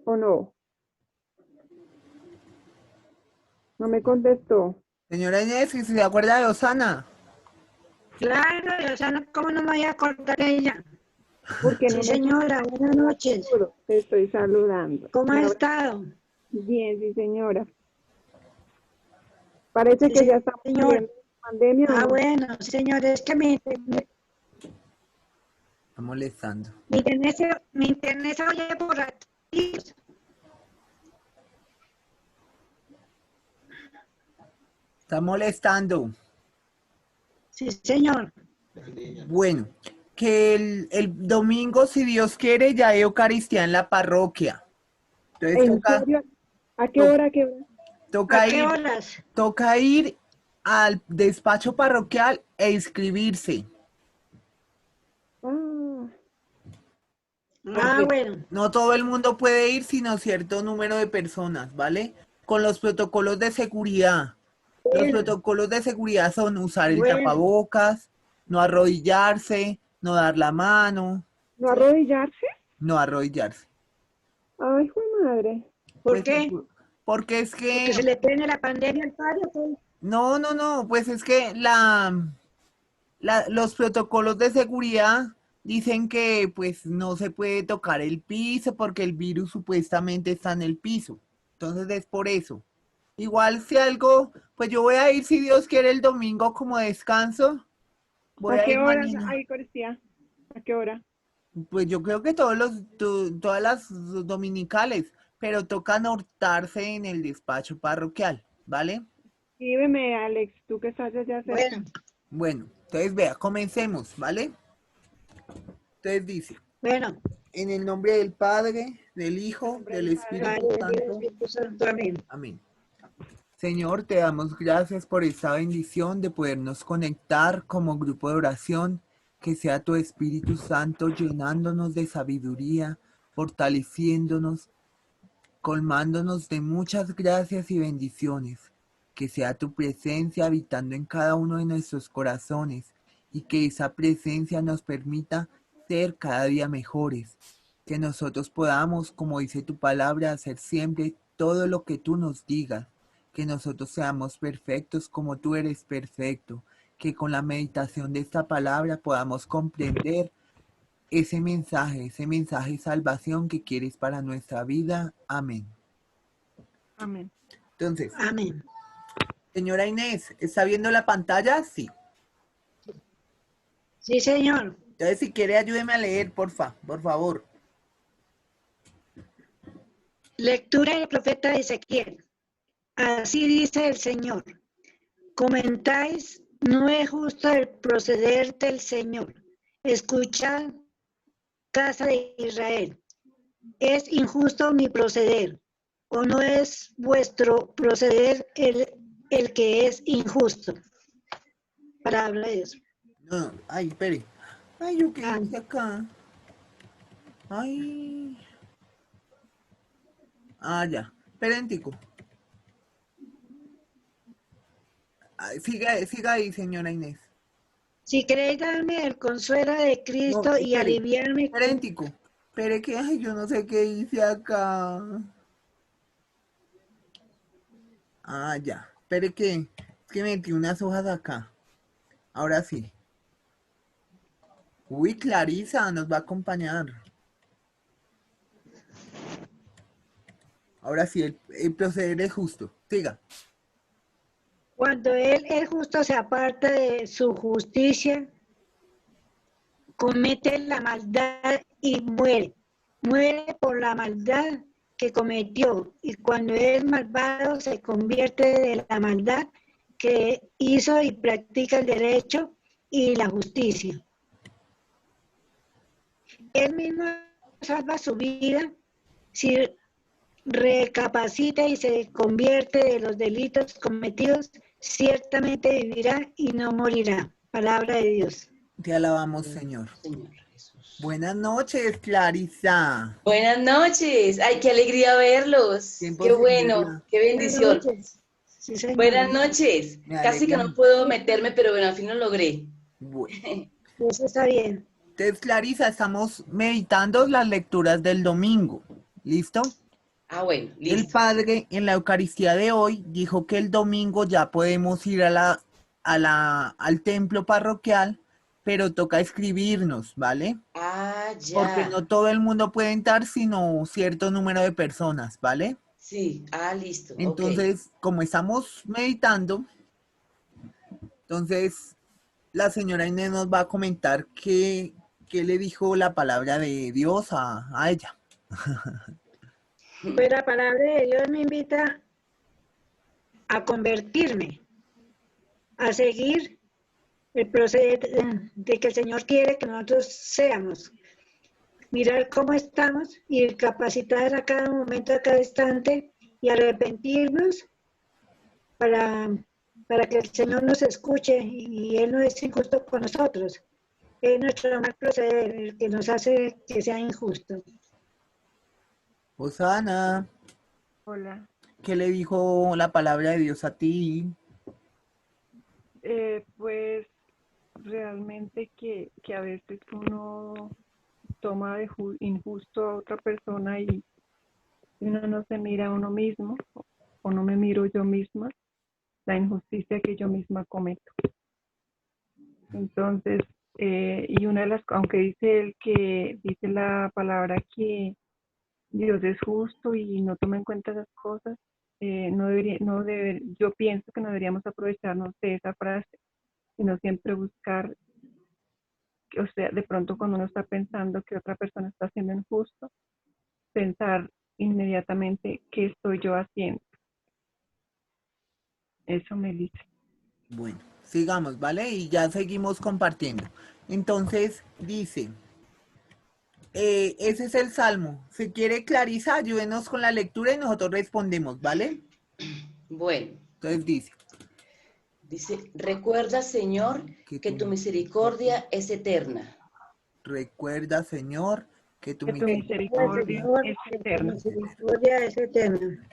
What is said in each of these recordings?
¿O no? No me contestó. Señora Inés, ¿si se acuerda de Osana? Claro, o sea, ¿cómo no me voy a acordar de ella? Porque Sí, no me señora, buenas noches. saludo. Te estoy saludando. ¿Cómo Me ha habla estado? bien, sí, señora. Parece Sí, que ya estamos señor. saliendo de la pandemia, ¿o Ah, no? bueno, sí, señor, es que Está molestando. mi internet se oye por aquí. Está molestando. Sí, señor. Bueno, que el domingo, si Dios quiere, ya hay Eucaristía en la parroquia. Entonces ¿En serio? ¿A qué to- hora? ¿A qué hora? ¿A toca qué ir, horas? toca ir al despacho parroquial e inscribirse. Ah, Ah, Porque bueno. no todo el mundo puede ir, sino cierto número de personas, ¿vale? Con los protocolos de seguridad. Los Bueno, protocolos de seguridad son usar el bueno. tapabocas, no arrodillarse, no dar la mano, ¿no ¿sí? arrodillarse? No arrodillarse. Ay, hijo de madre. ¿Por Pues qué? porque es ¿Porque que, se le prende la pandemia al padre o qué? no, pues es que los protocolos de seguridad dicen que pues no se puede tocar el piso porque el virus supuestamente está en el piso. Entonces es por eso. Igual si algo, pues yo voy a ir si Dios quiere el domingo como descanso. Voy ¿A a qué ir hora mañana. hay Eucaristía? ¿A qué hora? Pues yo creo que todas las dominicales, pero tocan hortarse en el despacho parroquial, ¿vale? Escríbeme, Alex, tú que estás allá cerca. Bueno, Bueno, entonces vea, comencemos, ¿vale? Entonces dice, bueno. en el nombre del Padre, del Hijo, Nombre del del Padre. Espíritu Padre, del Santo. Espíritu Santo, amén. Amén. Señor, te damos gracias por esta bendición de podernos conectar como grupo de oración, que sea tu Espíritu Santo llenándonos de sabiduría, fortaleciéndonos, colmándonos de muchas gracias y bendiciones. Que sea tu presencia habitando en cada uno de nuestros corazones y que esa presencia nos permita ser cada día mejores. Que nosotros podamos, como dice tu palabra, hacer siempre todo lo que tú nos digas. Que nosotros seamos perfectos como tú eres perfecto. Que con la meditación de esta palabra podamos comprender ese mensaje de salvación que quieres para nuestra vida. Amén. Amén. Entonces, Amén. señora Inés, ¿está viendo la pantalla? Sí. Sí, señor. Entonces, si quiere, ayúdeme a leer, por favor. Lectura del profeta Ezequiel. Así dice el Señor. Comentáis, no es justo el proceder del Señor. Escuchad, casa de Israel. ¿Es injusto mi proceder? ¿O no es vuestro proceder el que es injusto? Palabra de Dios. No, ay, espere. Ay, yo qué Ah, hice acá. Ay. Ah, ya. Esperen, tico. Ay, siga ahí, señora Inés. si queréis darme el consuelo de No, Cristo y espere. aliviarme Esperen, con... tico. Espere que, ay, yo no sé qué hice acá. Ah, ya. Espere que, es que metí unas hojas acá. Ahora sí. Uy, Clarisa nos va a acompañar. Ahora sí, el proceder es justo. Siga. Cuando Él es justo se aparta de su justicia, comete la maldad y muere. Muere por la maldad que cometió y cuando es malvado se convierte de la maldad que hizo y practica el derecho y la justicia. Él mismo salva su vida si recapacita y se convierte de los delitos cometidos, ciertamente vivirá y no morirá. Palabra de Dios. Te alabamos, Señor. Señor Jesús. Buenas noches, Clarisa. Buenas noches. Ay, qué alegría verlos. Tiempo Qué sin bueno, verla. qué Buenas bendición. noches. Sí, señor. Buenas noches. Me Casi que alegra. no puedo meterme, pero bueno, al fin lo logré. Bueno. Eso está bien. Entonces, Clarisa, estamos meditando las lecturas del domingo. ¿Listo? Ah, bueno, El listo. padre en la Eucaristía de hoy dijo que el domingo ya podemos ir al templo parroquial, pero toca escribirnos, ¿vale? Ah, Porque ya. no todo el mundo puede entrar, sino cierto número de personas, ¿vale? Sí, ah, listo, ok. Entonces, como estamos meditando, entonces la señora Inés nos va a comentar qué le dijo la palabra de Dios a ella. Pues la palabra de Dios me invita a convertirme, a seguir el proceder de que el Señor quiere que nosotros seamos. Mirar cómo estamos y capacitar a cada momento, a cada instante y arrepentirnos para, para que el Señor nos escuche y Él no es injusto con nosotros. Es nuestro mal proceder el que nos hace que sea injusto. Osana, Hola. ¿qué le dijo la palabra de Dios a ti? Pues realmente que a veces uno toma de injusto a otra persona y uno no se mira a uno mismo o no me miro yo misma, la injusticia que yo misma cometo. Entonces, y una de las, aunque dice él que dice la palabra que Dios es justo y no toma en cuenta esas cosas, yo pienso que no deberíamos aprovecharnos de esa frase, sino siempre buscar, o sea, de pronto cuando uno está pensando que otra persona está siendo injusto, pensar inmediatamente qué estoy yo haciendo. Eso me dice. Bueno, sigamos, ¿vale? Y ya seguimos compartiendo. Entonces, dice, ese es el Salmo. Si quiere Clarisa, ayúdenos con la lectura y nosotros respondemos, ¿vale? Bueno, Entonces dice, dice, recuerda, Señor, que que tu tu misericordia, misericordia es eterna. recuerda, Señor, que tu Que tu Recuerda, misericordia misericordia Señor, es que tu eterna. es eterna. misericordia es eterna.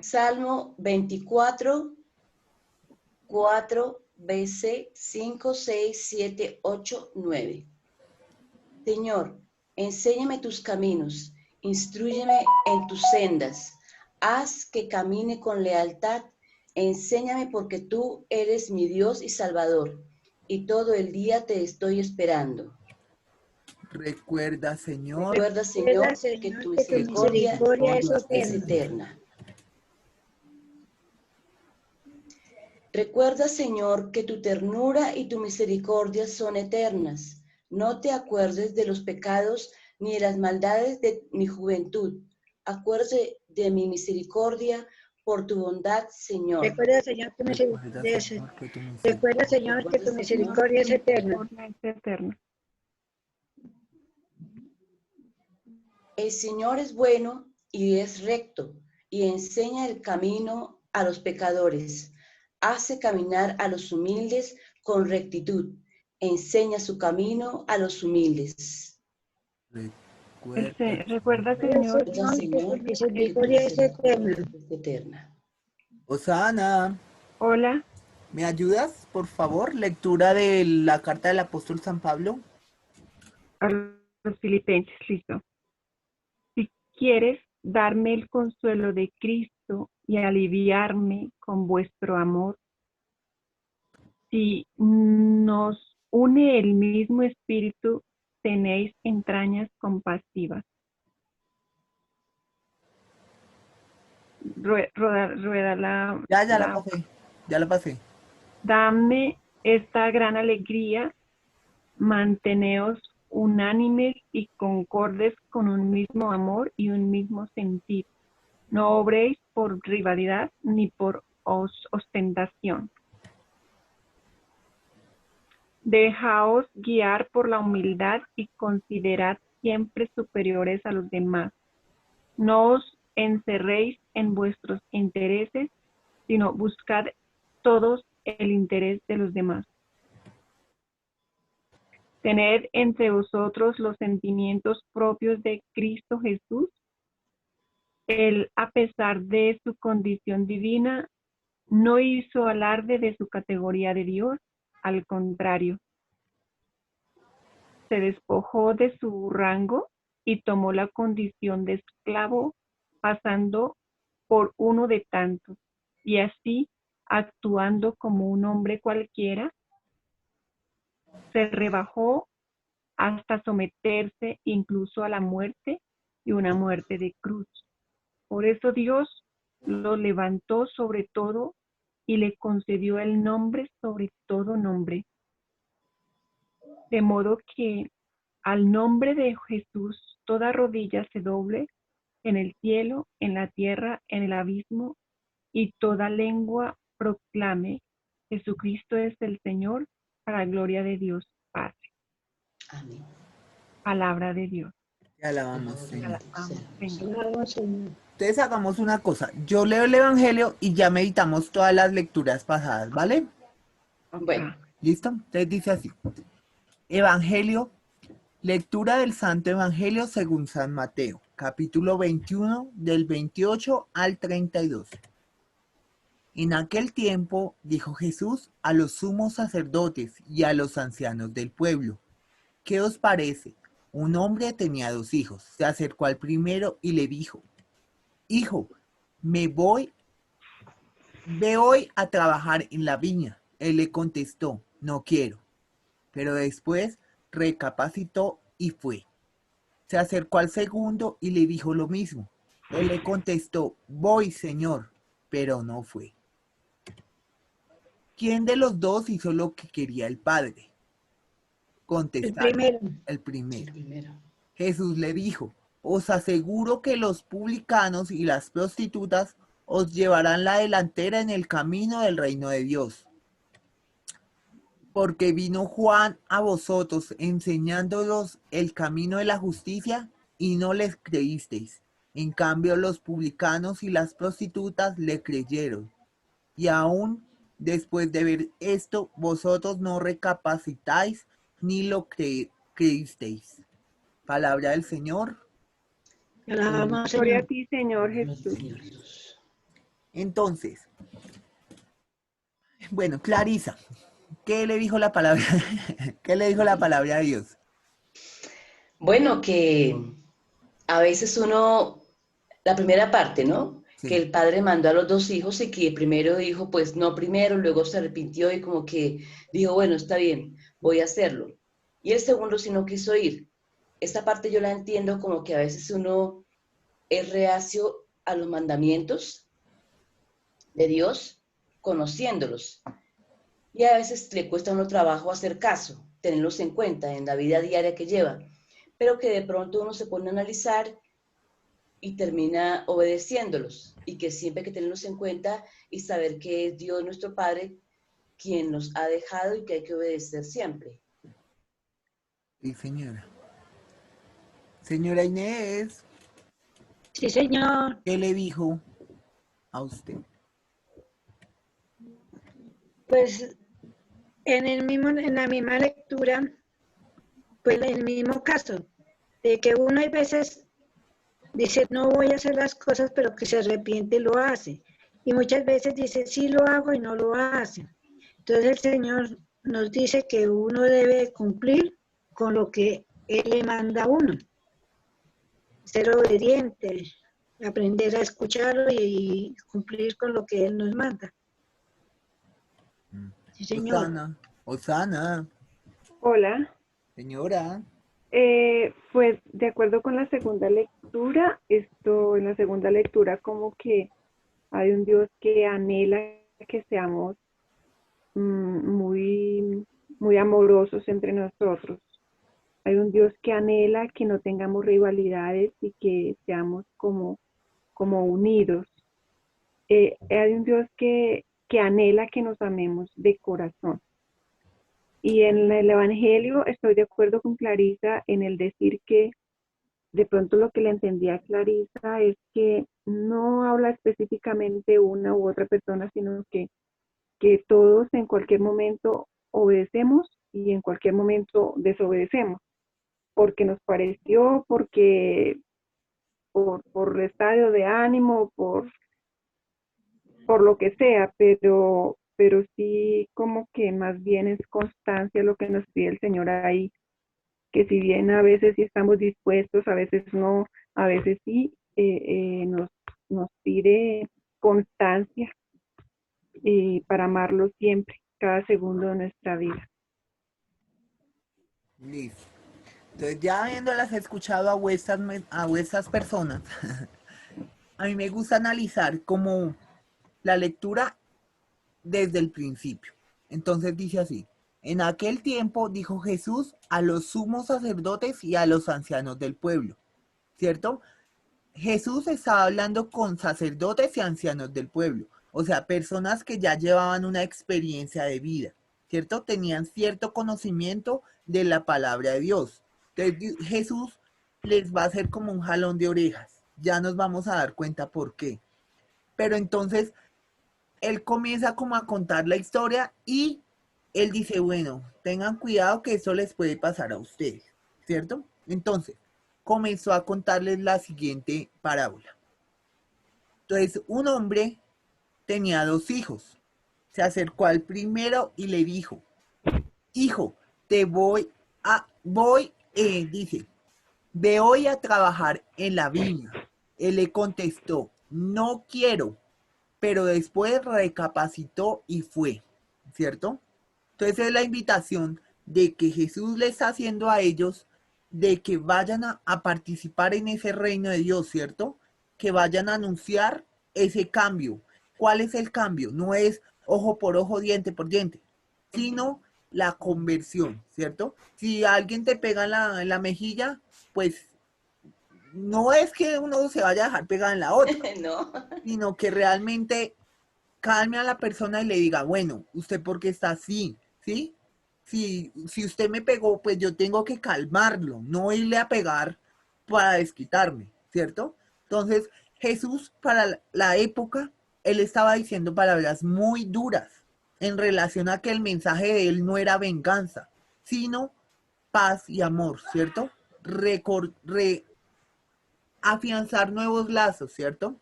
Salmo 24, 4, BC 5, 6, 7, 8, 9. Señor, enséñame tus caminos, instrúyeme en tus sendas, haz que camine con lealtad, enséñame porque tú eres mi Dios y Salvador, y todo el día te estoy esperando. Recuerda, Señor, Recuerda, Recuerda, Señor, que Señor, tu que tu que tu misericordia misericordia es misericordia es es eterna. eterna. eterna. Recuerda, Señor, que tu ternura y tu misericordia son eternas. No te acuerdes de los pecados ni de las maldades de mi juventud. Acuérdate de mi misericordia por tu bondad, Señor. Recuerda, Señor, que Recuerda, Señor, que tu recuerda, misericordia Señor, que Recuerda, tu Señor, misericordia es Tu eterna. misericordia es eterna. el Señor es bueno y es recto, y enseña el camino a los pecadores. Hace caminar a los humildes con rectitud. Enseña su camino a los humildes. recuerda, Recuerda, Recuerda, Señor, Recuerda, Señor, que tu Señor, que tu misericordia es eterna. misericordia es eterna. Osana, hola, ¿me ayudas, por favor? Lectura de la carta del apóstol San Pablo. a los filipenses, listo. Si quieres darme el consuelo de Cristo y aliviarme con vuestro amor, si nos une el mismo espíritu, tenéis entrañas compasivas. Rueda Ya la pasé, ya la pasé. dame esta gran alegría, manteneos unánimes y concordes con un mismo amor y un mismo sentir. No obréis por rivalidad ni por ostentación. Dejaos guiar por la humildad y considerad siempre superiores a los demás. No os encerréis en vuestros intereses, sino buscad todos el interés de los demás. Tened entre vosotros los sentimientos propios de Cristo Jesús. Él, a pesar de su condición divina, no hizo alarde de su categoría de Dios, al contrario, se despojó de su rango y tomó la condición de esclavo, pasando por uno de tantos, y así, actuando como un hombre cualquiera, se rebajó hasta someterse incluso a la muerte y una muerte de cruz. Por eso Dios lo levantó sobre todo y le concedió el nombre sobre todo nombre, de modo que al nombre de Jesús toda rodilla se doble en el cielo, en la tierra, en el abismo, y toda lengua proclame: Jesucristo es el Señor, para gloria de Dios Padre. Amén. Palabra de Dios. Te alabamos, Señor. Alabamos, Señor. Alabamos, Señor. Entonces hagamos una cosa. Yo leo el Evangelio y ya meditamos todas las lecturas pasadas, ¿vale? Bueno, ¿Listo? Entonces dice así. Evangelio, lectura del Santo Evangelio según San Mateo, capítulo 21, del 28 al 32. En aquel tiempo dijo Jesús a los sumos sacerdotes y a los ancianos del pueblo: ¿Qué os parece? Un hombre tenía 2 hijos. Se acercó al primero y le dijo: Hijo, ve hoy a trabajar en la viña. Él le contestó: No quiero. Pero después recapacitó y fue. Se acercó al segundo y le dijo lo mismo. Él le contestó: Voy, Señor, pero no fue. ¿Quién de los dos hizo lo que quería el padre? El Contestaron: primero. el el primero. primero. Jesús le dijo: Os aseguro que los publicanos y las prostitutas os llevarán la delantera en el camino del reino de Dios. Porque vino Juan a vosotros enseñándolos el camino de la justicia y no les creísteis. En cambio, los publicanos y las prostitutas le creyeron. Y aún después de ver esto, vosotros no recapacitáis ni lo creísteis. Palabra del Señor. Alabamos, Gloria a Señor. ti, Señor Gloria al Jesús. Señor Jesús. Entonces, bueno, Clarisa, ¿qué le dijo la palabra? ¿Qué le dijo la palabra de Dios? Bueno, que a veces uno, la primera parte, ¿no? Que Sí, el padre mandó a los 2 hijos y que primero dijo, pues no primero, luego se arrepintió y como que dijo, bueno, está bien, voy a hacerlo. Y el segundo sí no quiso ir. Esta parte yo la entiendo como que a veces uno es reacio a los mandamientos de Dios, conociéndolos. Y a veces le cuesta a uno trabajo hacer caso, tenerlos en cuenta en la vida diaria que lleva, pero que de pronto uno se pone a analizar y termina obedeciéndolos, y que siempre hay que tenerlos en cuenta y saber que es Dios nuestro Padre quien nos ha dejado y que hay que obedecer siempre. sí, señora. Señora Inés, Sí, Señor. ¿qué le dijo a usted? Pues en la misma lectura, pues en el mismo caso, de que uno hay veces dice, no voy a hacer las cosas, pero que se arrepiente y lo hace. Y muchas veces dice, sí lo hago y no lo hace. Entonces el Señor nos dice que uno debe cumplir con lo que Él le manda a uno. Ser obediente, aprender a escucharlo y cumplir con lo que Él nos manda. Sí, Señor. Osana, Osana, Hola. señora. Pues de acuerdo con la segunda lectura, en la segunda lectura como que hay un Dios que anhela que seamos muy, muy amorosos entre nosotros. Hay un Dios que anhela que no tengamos rivalidades y que seamos como unidos. Hay un Dios que anhela que nos amemos de corazón. Y en el Evangelio estoy de acuerdo con Clarisa en el decir que de pronto lo que le entendía a Clarisa es que no habla específicamente una u otra persona, sino que todos en cualquier momento obedecemos y en cualquier momento desobedecemos, porque nos pareció, porque por estado de ánimo, por lo que sea, pero sí como que más bien es constancia lo que nos pide el Señor ahí, que si bien a veces sí estamos dispuestos, a veces no, a veces sí, nos pide constancia para amarlo siempre, cada segundo de nuestra vida. Listo. Entonces, ya habiéndolas escuchado a vuestras personas, a mí me gusta analizar como la lectura desde el principio. Entonces dice así: en aquel tiempo dijo Jesús a los sumos sacerdotes y a los ancianos del pueblo, ¿cierto? Jesús estaba hablando con sacerdotes y ancianos del pueblo, o sea, personas que ya llevaban una experiencia de vida, ¿cierto? Tenían cierto conocimiento de la palabra de Dios. Entonces Jesús les va a hacer como un jalón de orejas. Ya nos vamos a dar cuenta por qué. Pero entonces él comienza como a contar la historia y él dice, bueno, tengan cuidado que eso les puede pasar a ustedes, ¿cierto? Entonces, comenzó a contarles la siguiente parábola. Entonces, un hombre tenía 2 hijos. Se acercó al primero y le dijo, hijo, dice, ve hoy a trabajar en la viña. Él le contestó, no quiero, pero después recapacitó y fue, ¿cierto? Entonces es la invitación de que Jesús le está haciendo a ellos de que vayan a participar en ese reino de Dios, ¿cierto? Que vayan a anunciar ese cambio. ¿Cuál es el cambio? No es ojo por ojo, diente por diente, sino la conversión, ¿cierto? Si alguien te pega en la mejilla, pues no es que uno se vaya a dejar pegar en la otra, No. sino que realmente calme a la persona y le diga, bueno, ¿usted por qué está así? ¿Sí? Si usted me pegó, pues yo tengo que calmarlo, no irle a pegar para desquitarme, ¿cierto? Entonces, Jesús para la época, él estaba diciendo palabras muy duras en relación a que el mensaje de él no era venganza, sino paz y amor, ¿cierto? Afianzar nuevos lazos, ¿cierto?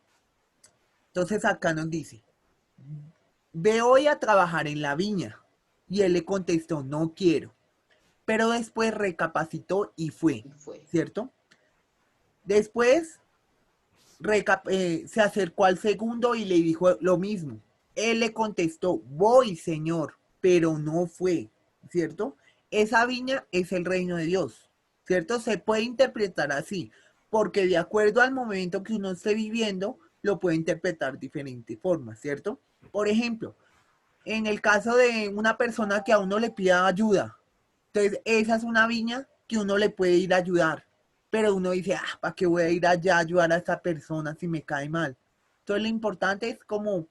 Entonces acá nos dice, ve hoy a trabajar en la viña. Y él le contestó, no quiero. Pero después recapacitó y fue, Fue. ¿cierto? Después se acercó al segundo y le dijo lo mismo. Él le contestó, voy, Señor, pero no fue, ¿cierto? Esa viña es el reino de Dios, ¿cierto? Se puede interpretar así, porque de acuerdo al momento que uno esté viviendo, lo puede interpretar de diferentes formas, ¿cierto? Por ejemplo, en el caso de una persona que a uno le pida ayuda, entonces esa es una viña que uno le puede ir a ayudar, pero uno dice, ¿para qué voy a ir allá a ayudar a esta persona si me cae mal? Entonces lo importante es como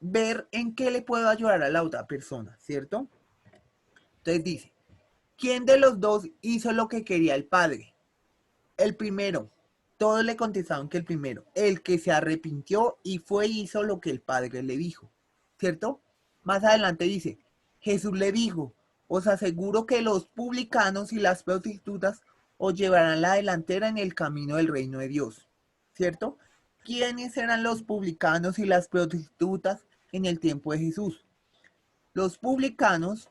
ver en qué le puedo ayudar a la otra persona, ¿cierto? Entonces dice, ¿quién de los dos hizo lo que quería el padre? El primero. Todos le contestaron que el primero, el que se arrepintió y fue y hizo lo que el padre le dijo, ¿cierto? Más adelante dice, Jesús le dijo, os aseguro que los publicanos y las prostitutas os llevarán la delantera en el camino del reino de Dios, ¿cierto? ¿Quiénes eran los publicanos y las prostitutas en el tiempo de Jesús? Los publicanos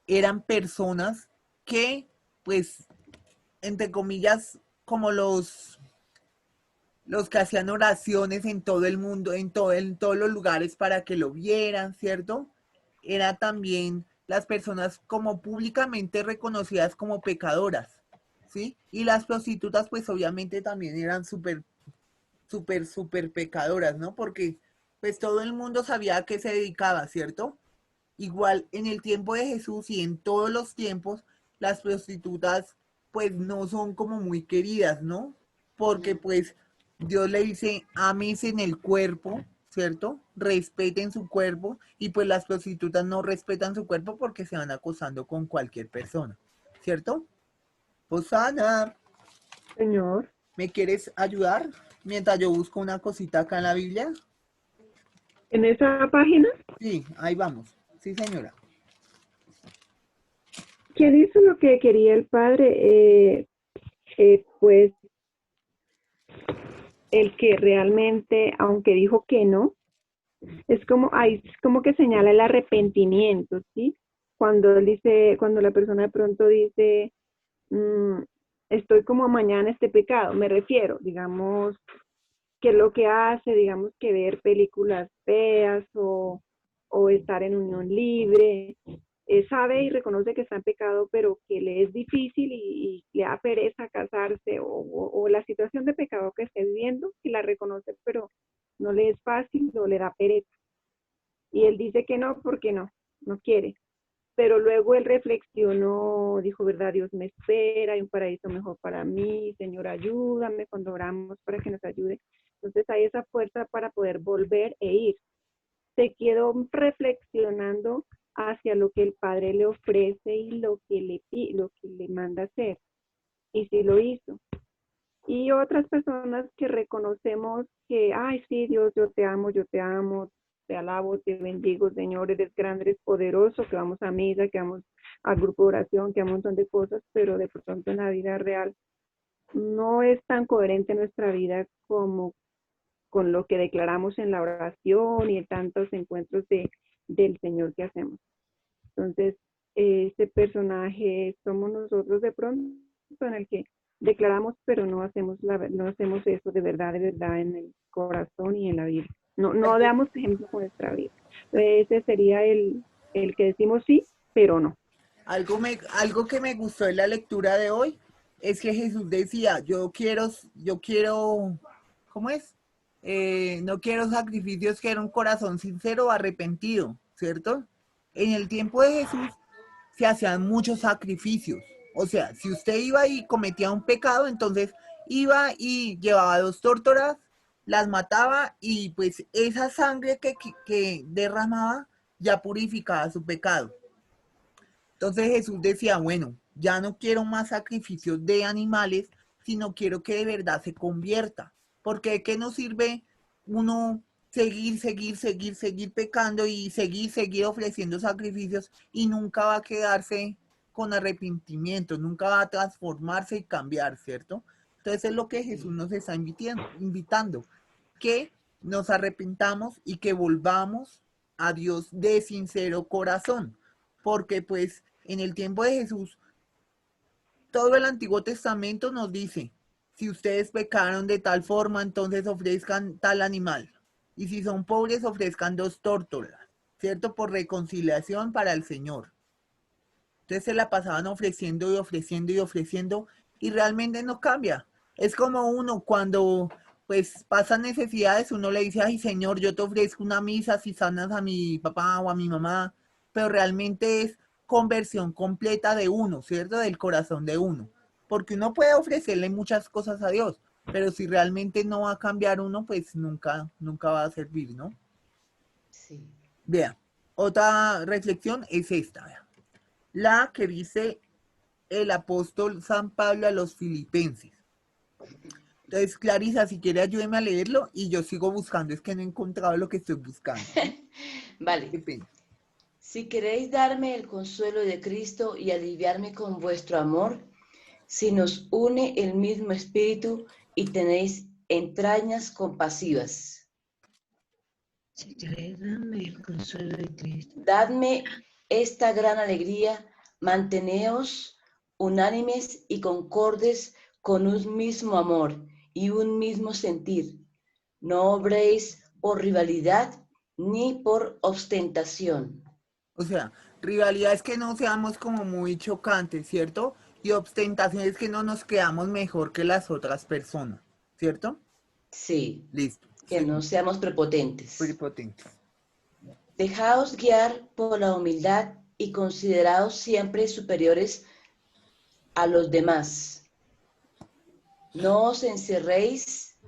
eran personas que, pues, entre comillas, como los que hacían oraciones en todo el mundo, en todos los lugares para que lo vieran, ¿cierto? Era también las personas como públicamente reconocidas como pecadoras, ¿sí? Y las prostitutas pues obviamente también eran súper pecadoras, ¿no? Porque pues todo el mundo sabía a qué se dedicaba, ¿cierto? Igual en el tiempo de Jesús y en todos los tiempos, las prostitutas pues no son como muy queridas, ¿no? Porque pues Dios le dice, ámense en el cuerpo, ¿cierto? Respeten su cuerpo y pues las prostitutas no respetan su cuerpo porque se van acosando con cualquier persona, ¿cierto? Osana, Señor, ¿me quieres ayudar mientras yo busco una cosita acá en la Biblia? en esa página, Sí, ahí vamos. Sí, señora. ¿quién hizo lo que quería el Padre? Pues el que realmente, aunque dijo que no, es como, ahí es como que señala el arrepentimiento, ¿sí? cuando él dice, cuando la persona de pronto dice, estoy como amañada en este pecado, me refiero, digamos, que lo que hace, digamos, que ver películas feas o estar en unión libre, sabe y reconoce que está en pecado, pero que le es difícil y le da pereza casarse o la situación de pecado que esté viviendo, y la reconoce, pero no le es fácil o le da pereza. Y él dice que no, porque no quiere. Pero luego él reflexionó, dijo, verdad, Dios me espera, hay un paraíso mejor para mí, Señor, ayúdame cuando oramos para que nos ayude. Entonces hay esa fuerza para poder volver e ir. Se quedó reflexionando hacia lo que el Padre le ofrece y lo que le manda hacer. Y sí lo hizo. Y otras personas que reconocemos que, ay, sí, Dios, yo te amo, te alabo, te bendigo, Señor, eres grande, eres poderoso, que vamos a misa, que vamos al grupo de oración, que a un montón de cosas, pero de pronto en la vida real no es tan coherente nuestra vida como con lo que declaramos en la oración y en tantos encuentros del Señor que hacemos. Entonces, este personaje somos nosotros de pronto, en el que declaramos, pero no hacemos eso de verdad en el corazón y en la vida. No damos ejemplo con nuestra vida. Entonces, ese sería el que decimos sí, pero no. Algo que me gustó en la lectura de hoy es que Jesús decía, yo quiero, ¿cómo es? No quiero sacrificios, quiero un corazón sincero o arrepentido, ¿cierto? En el tiempo de Jesús se hacían muchos sacrificios. O sea, si usted iba y cometía un pecado, entonces iba y llevaba 2 tórtolas, las mataba y pues esa sangre que derramaba ya purificaba su pecado. Entonces Jesús decía, bueno, ya no quiero más sacrificios de animales, sino quiero que de verdad se convierta. Porque ¿de qué nos sirve uno seguir pecando y seguir ofreciendo sacrificios y nunca va a quedarse con arrepentimiento, nunca va a transformarse y cambiar, ¿cierto? Entonces es lo que Jesús nos está invitando, que nos arrepentamos y que volvamos a Dios de sincero corazón, porque pues en el tiempo de Jesús todo el Antiguo Testamento nos dice, si ustedes pecaron de tal forma, entonces ofrezcan tal animal. Y si son pobres, ofrezcan 2 tórtolas, ¿cierto? Por reconciliación para el Señor. Entonces se la pasaban ofreciendo y ofreciendo y ofreciendo y realmente no cambia. Es como uno cuando pues pasan necesidades, uno le dice, ay Señor, yo te ofrezco una misa si sanas a mi papá o a mi mamá, pero realmente es conversión completa de uno, ¿cierto? Del corazón de uno. Porque uno puede ofrecerle muchas cosas a Dios, pero si realmente no va a cambiar uno, pues nunca va a servir, ¿no? Sí. Vea, otra reflexión es esta, vea. La que dice el apóstol San Pablo a los filipenses. Entonces, Clarisa, si quiere ayúdeme a leerlo y yo sigo buscando, es que no he encontrado lo que estoy buscando. Vale. Qué pena. Si queréis darme el consuelo de Cristo y aliviarme con vuestro amor, si nos une el mismo espíritu y tenéis entrañas compasivas. Si queréis darme el consuelo de Cristo. Dadme esta gran alegría, manteneos unánimes y concordes con un mismo amor y un mismo sentir. No obréis por rivalidad ni por ostentación. O sea, rivalidad es que no seamos como muy chocantes, ¿cierto? Y ostentación es que no nos creamos mejor que las otras personas, ¿cierto? Sí, Listo. que no seamos prepotentes. Prepotentes. Dejaos guiar por la humildad y consideraos siempre superiores a los demás. No os encerréis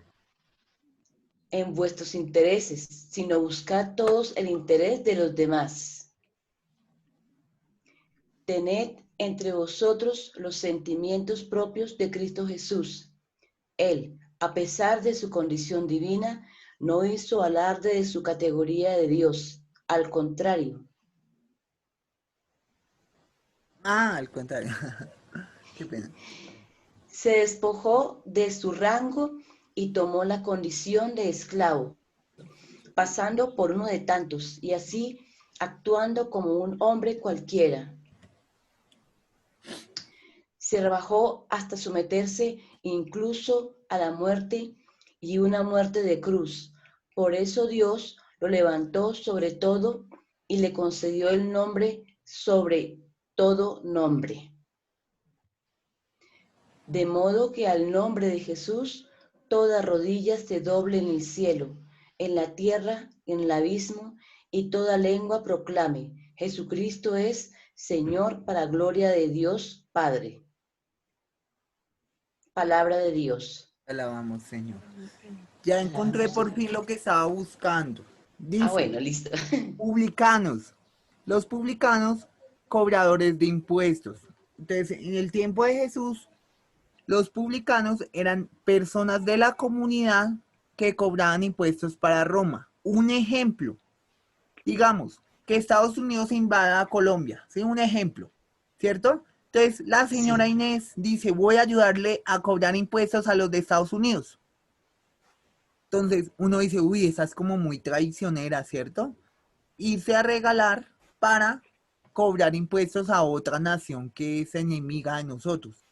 en vuestros intereses, sino buscad todos el interés de los demás. Tened entre vosotros los sentimientos propios de Cristo Jesús. Él, a pesar de su condición divina, no hizo alarde de su categoría de Dios. Al contrario. Al contrario. Qué pena. Se despojó de su rango y tomó la condición de esclavo, pasando por uno de tantos, y así actuando como un hombre cualquiera. Se rebajó hasta someterse incluso a la muerte y una muerte de cruz. Por eso Dios lo levantó sobre todo y le concedió el nombre sobre todo nombre. De modo que al nombre de Jesús toda rodilla se doble en el cielo, en la tierra, en el abismo, y toda lengua proclame: Jesucristo es Señor, para gloria de Dios Padre. Palabra de Dios. Te alabamos, Señor. Ya encontré Alabamos, por Señor. fin lo que estaba buscando. Dice, Bueno, listo. publicanos. Los publicanos, cobradores de impuestos. Entonces, en el tiempo de Jesús, los publicanos eran personas de la comunidad que cobraban impuestos para Roma. Un ejemplo, digamos, que Estados Unidos invada a Colombia, ¿sí? Un ejemplo, ¿cierto? Entonces, la señora Sí. Inés dice, voy a ayudarle a cobrar impuestos a los de Estados Unidos. Entonces, uno dice, uy, esa es como muy traicionera, ¿cierto? Irse a regalar para cobrar impuestos a otra nación que es enemiga de nosotros.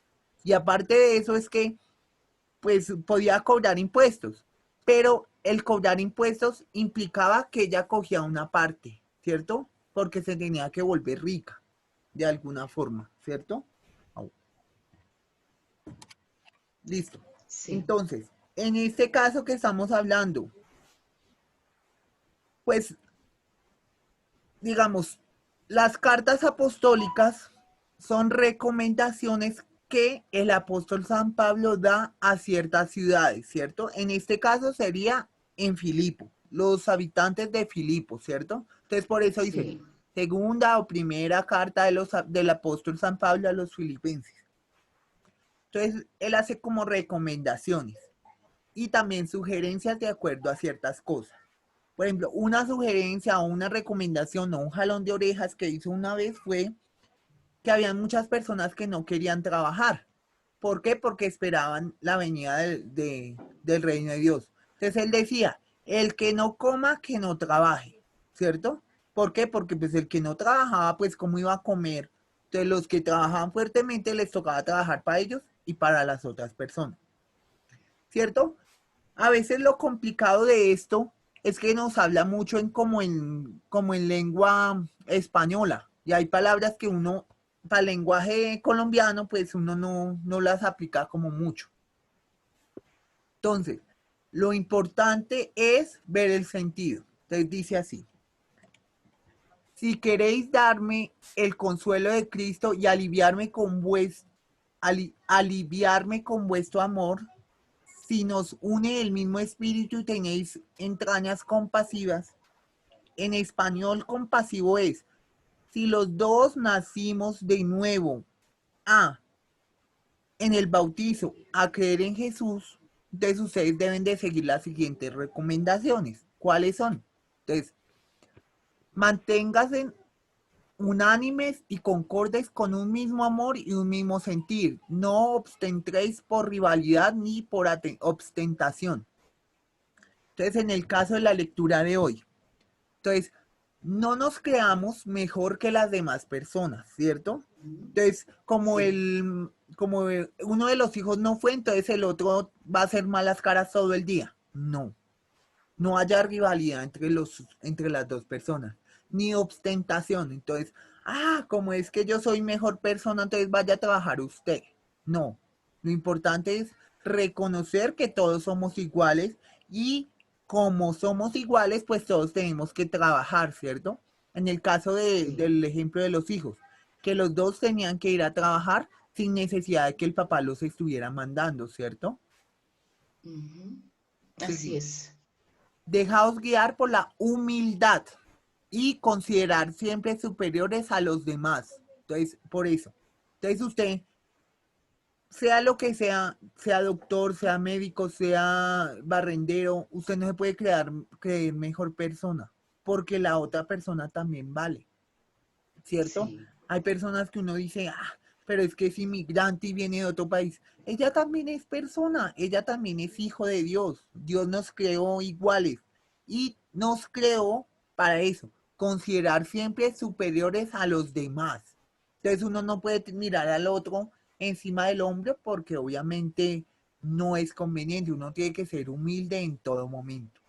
Y aparte de eso es que, pues, podía cobrar impuestos, pero el cobrar impuestos implicaba que ella cogía una parte, ¿cierto? Porque se tenía que volver rica, de alguna forma, ¿cierto? Listo. Sí. Entonces, en este caso que estamos hablando, pues, digamos, las cartas apostólicas son recomendaciones que el apóstol San Pablo da a ciertas ciudades, ¿cierto? En este caso sería en Filipo, los habitantes de Filipo, ¿cierto? Entonces por eso dice, Sí. segunda o primera carta del apóstol San Pablo a los filipenses. Entonces él hace como recomendaciones y también sugerencias de acuerdo a ciertas cosas. Por ejemplo, una sugerencia o una recomendación o un jalón de orejas que hizo una vez fue que había muchas personas que no querían trabajar. ¿Por qué? Porque esperaban la venida del reino de Dios. Entonces él decía, el que no coma, que no trabaje, ¿cierto? ¿Por qué? Porque pues el que no trabajaba, pues cómo iba a comer. Entonces los que trabajaban fuertemente les tocaba trabajar para ellos y para las otras personas, ¿cierto? A veces lo complicado de esto es que nos habla mucho como en lengua española. Y hay palabras que uno, para el lenguaje colombiano, pues uno no las aplica como mucho. Entonces, lo importante es ver el sentido. Entonces dice así. Si queréis darme el consuelo de Cristo y aliviarme con vuestro amor, si nos une el mismo espíritu y tenéis entrañas compasivas, en español compasivo es, si los dos nacimos de nuevo, en el bautizo, a creer en Jesús, entonces ustedes deben de seguir las siguientes recomendaciones. ¿Cuáles son? Entonces, manténganse unánimes y concordes con un mismo amor y un mismo sentir. No obstentéis por rivalidad ni por ostentación. Entonces, en el caso de la lectura de hoy, entonces, no nos creamos mejor que las demás personas, ¿cierto? Entonces, Sí. como uno de los hijos no fue, entonces el otro va a hacer malas caras todo el día. No, no haya rivalidad entre las dos personas, ni ostentación. Entonces, como es que yo soy mejor persona, entonces vaya a trabajar usted. No, lo importante es reconocer que todos somos iguales y como somos iguales, pues todos tenemos que trabajar, ¿cierto? En el caso Sí. del ejemplo de los hijos, que los dos tenían que ir a trabajar sin necesidad de que el papá los estuviera mandando, ¿cierto? Ujú. Así Sí. es. Dejaos guiar por la humildad y considerar siempre superiores a los demás. Entonces, por eso. Entonces usted, sea lo que sea doctor, sea médico, sea barrendero, usted no se puede creer mejor persona, porque la otra persona también vale, ¿cierto? Sí. Hay personas que uno dice, pero es que es inmigrante y viene de otro país. Ella también es persona, ella también es hijo de Dios. Dios nos creó iguales y nos creó para eso, considerar siempre superiores a los demás. Entonces uno no puede mirar al otro encima del hombro porque obviamente no es conveniente. Uno tiene que ser humilde en todo momento.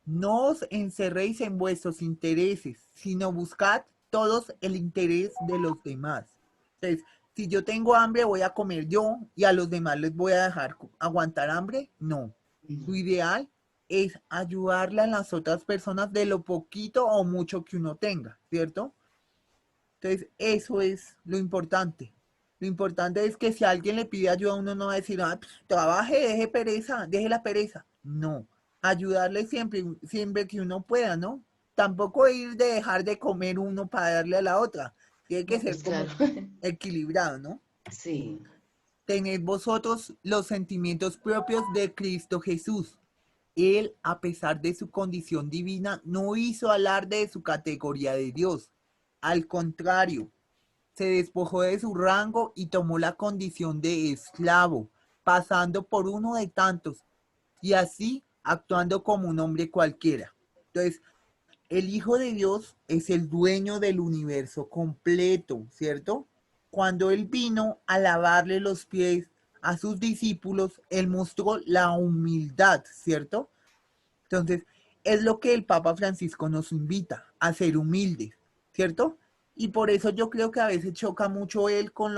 No os encerréis en vuestros intereses, sino buscad todos el interés de los demás. Entonces, si yo tengo hambre, voy a comer yo y a los demás les voy a dejar aguantar hambre. No. Lo ideal es ayudarle a las otras personas de lo poquito o mucho que uno tenga, ¿cierto? Entonces, eso es lo importante. Lo importante es que si alguien le pide ayuda, uno no va a decir, ah, pues, trabaje, deje pereza, deje la pereza. No, ayudarle siempre, siempre que uno pueda, ¿no? Tampoco ir de dejar de comer uno para darle a la otra. Tiene que No, ser pues como claro. equilibrado, ¿no? Sí. Tened vosotros los sentimientos propios de Cristo Jesús. Él, a pesar de su condición divina, no hizo alarde de su categoría de Dios. Al contrario, se despojó de su rango y tomó la condición de esclavo, pasando por uno de tantos, y así actuando como un hombre cualquiera. Entonces, el Hijo de Dios es el dueño del universo completo, ¿cierto? Cuando Él vino a lavarle los pies a sus discípulos, Él mostró la humildad, ¿cierto? Entonces, es lo que el Papa Francisco nos invita, a ser humildes, ¿cierto? Y por eso yo creo que a veces choca mucho él con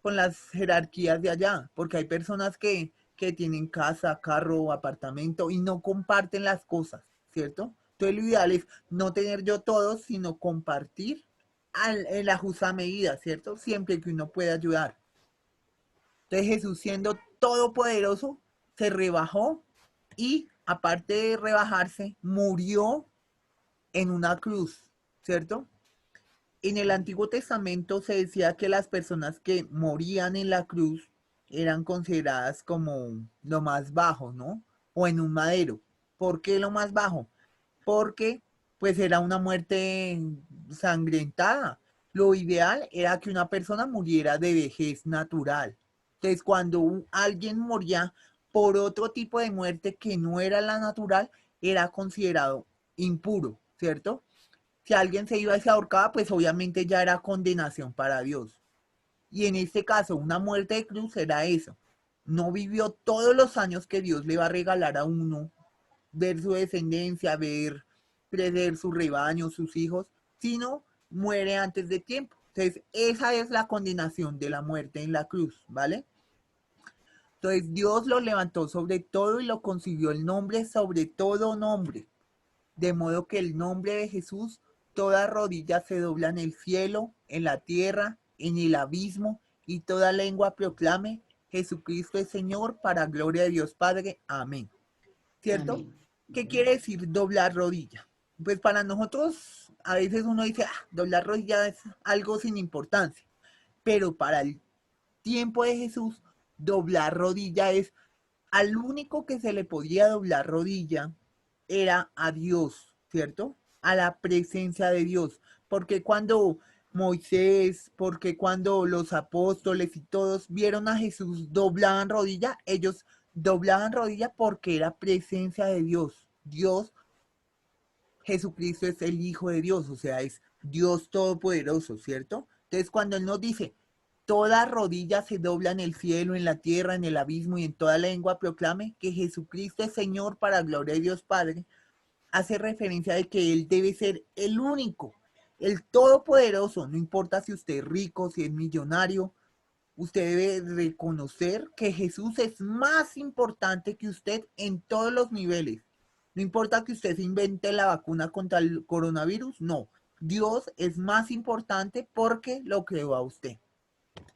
las jerarquías de allá, porque hay personas que tienen casa, carro, apartamento y no comparten las cosas, ¿cierto? Entonces lo ideal es no tener yo todo, sino compartir en la justa medida, ¿cierto? Siempre que uno pueda ayudar. Entonces Jesús, siendo todopoderoso, se rebajó y aparte de rebajarse, murió en una cruz, ¿cierto? En el Antiguo Testamento se decía que las personas que morían en la cruz eran consideradas como lo más bajo, ¿no? O en un madero. ¿Por qué lo más bajo? Porque pues era una muerte sangrentada. Lo ideal era que una persona muriera de vejez natural. Entonces, cuando alguien moría por otro tipo de muerte que no era la natural, era considerado impuro, ¿cierto? Si alguien se iba y se ahorcaba, pues obviamente ya era condenación para Dios. Y en este caso, una muerte de cruz era eso. No vivió todos los años que Dios le va a regalar a uno, ver su descendencia, ver crecer su rebaño, sus hijos, sino muere antes de tiempo. Entonces, esa es la condenación de la muerte en la cruz, ¿vale? Entonces, Dios lo levantó sobre todo y lo consiguió el nombre sobre todo nombre, de modo que el nombre de Jesús, toda rodilla se dobla en el cielo, en la tierra, en el abismo, y toda lengua proclame, Jesucristo es Señor, para gloria de Dios Padre. Amén. ¿Cierto? Amén. ¿Qué quiere decir doblar rodilla? Pues para nosotros, a veces uno dice, ah, doblar rodilla es algo sin importancia, pero para el tiempo de Jesús, doblar rodilla es al único que se le podía doblar rodilla era a Dios, ¿cierto? A la presencia de Dios. Porque cuando Moisés, porque cuando los apóstoles y todos vieron a Jesús doblaban rodilla, ellos doblaban rodilla porque era presencia de Dios. Dios, Jesucristo es el Hijo de Dios, o sea, es Dios Todopoderoso, ¿cierto? Entonces cuando Él nos dice, toda rodilla se dobla en el cielo, en la tierra, en el abismo y en toda lengua proclame que Jesucristo es Señor para gloria de Dios Padre, hace referencia de que Él debe ser el único, el todopoderoso, no importa si usted es rico, si es millonario, usted debe reconocer que Jesús es más importante que usted en todos los niveles. No importa que usted se invente la vacuna contra el coronavirus, no. Dios es más importante porque lo creó a usted,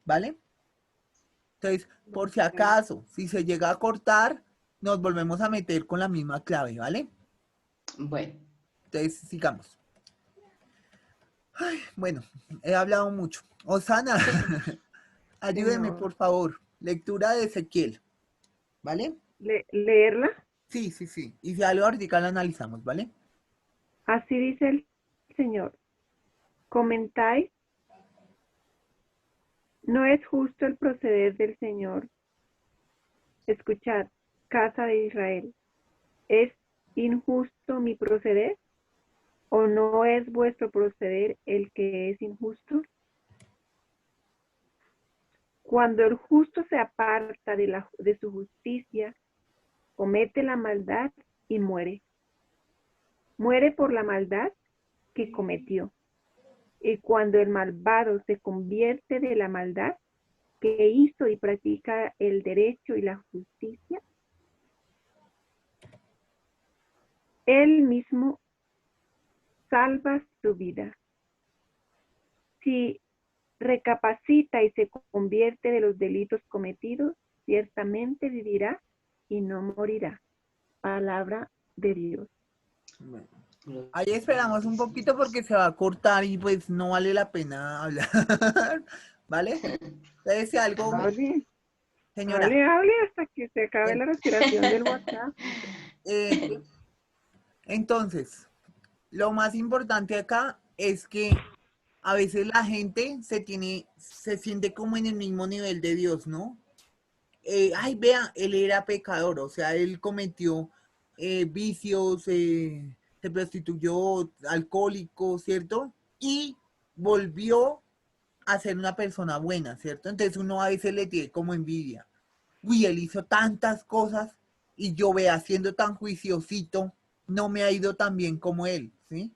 ¿vale? Entonces, por si acaso, si se llega a cortar, nos volvemos a meter con la misma clave, ¿vale? Bueno, Entonces, sigamos. Bueno, he hablado mucho. Osana, ayúdeme, Señor, por favor. Lectura de Ezequiel, ¿vale? leerla. Sí, sí, sí. Y si algo ahorita la analizamos, ¿vale? Así dice el Señor. Comentáis, ¿no es justo el proceder del Señor? Escuchad, casa de Israel. ¿Es injusto mi proceder? ¿O no es vuestro proceder el que es injusto? Cuando el justo se aparta de su justicia, comete la maldad y muere. Muere por la maldad que cometió. Y cuando el malvado se convierte de la maldad que hizo y practica el derecho y la justicia, él mismo salva su vida. Si recapacita y se convierte de los delitos cometidos, ciertamente vivirá y no morirá. Palabra de Dios. Bueno, ahí esperamos un poquito porque se va a cortar y pues no vale la pena hablar, ¿vale? Entonces, si algo, Hable, señora, hable hasta que se acabe en- la respiración del WhatsApp. eh, entonces, lo más importante acá es que a veces la gente se siente como en el mismo nivel de Dios, ¿no? Ay, vea, él era pecador, o sea, él cometió vicios, se prostituyó, alcohólico, ¿cierto? Y volvió a ser una persona buena, ¿cierto? Entonces uno a veces le tiene como envidia. Uy, él hizo tantas cosas y yo vea, siendo tan juiciosito, no me ha ido tan bien como él, ¿sí?